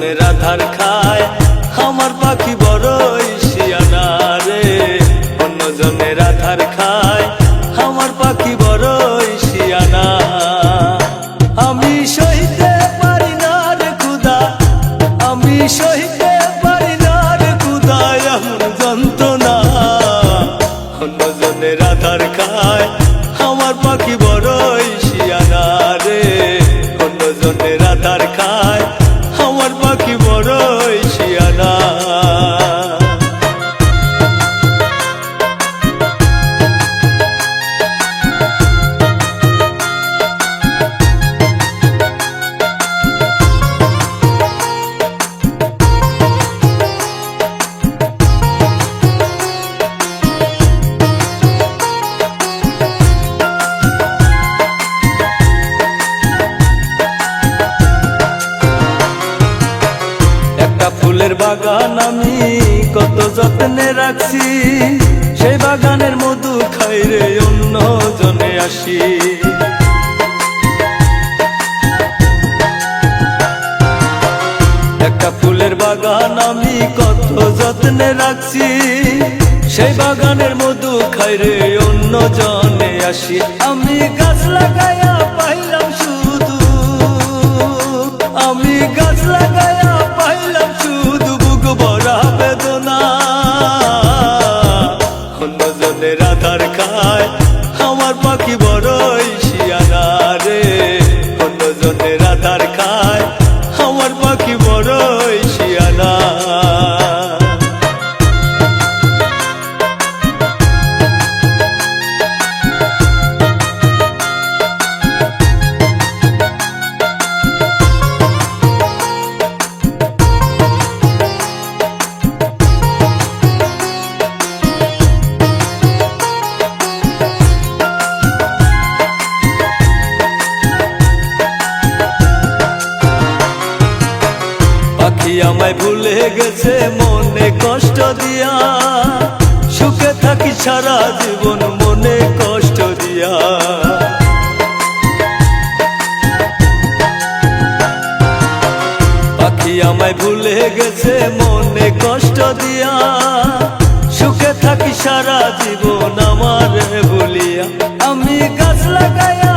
জনের আধার খায় আমার পাখি বড়ই শিয়ানা রে। অন্য জনের আধার খায় আমার পাখি বড়ই শিয়ানা। আমি সইতে পারি না রে খুদা, আমি সইতে পারি না রে খুদা এমন যন্ত্রণা। অন্য জনের আধার খায় আমার পাখি বড়ই শিয়ানা রে। অন্য জনের আধার খায় আমার পাখি বড়ই শিয়ানা। ফুলের বাগান আমি কত যত্নে রাখছি, সেই বাগানের মধু খাই রে অন্য জনে আসি। একটা ফুলের বাগান আমি কত যত্নে রাখছি, সেই বাগানের মধু খাই রে অন্য জনে আসি। আমি গাছ লাগাইয়া পাইলাম শুধু, আমি গাছ লাগাইয়া পাইলাম শুধু বুক ভরা বেদনা। অন্য জনের আধার খায় আমার পাখি বড়ই শিয়ানা রে। অন্য জনের আধার খায় আমার পাখি বড়ই শিয়ানা। পাখি আমায় ভুলে গেছে মনে কষ্ট দিয়া, সুখে থাকি সারা জীবন মনে কষ্ট দিয়া। পাখি আমায় ভুলে গেছে মনে কষ্ট দিয়া, সুখে থাকি সারা জীবন আমার ভুলিয়া। আমি গাছ লাগাইয়া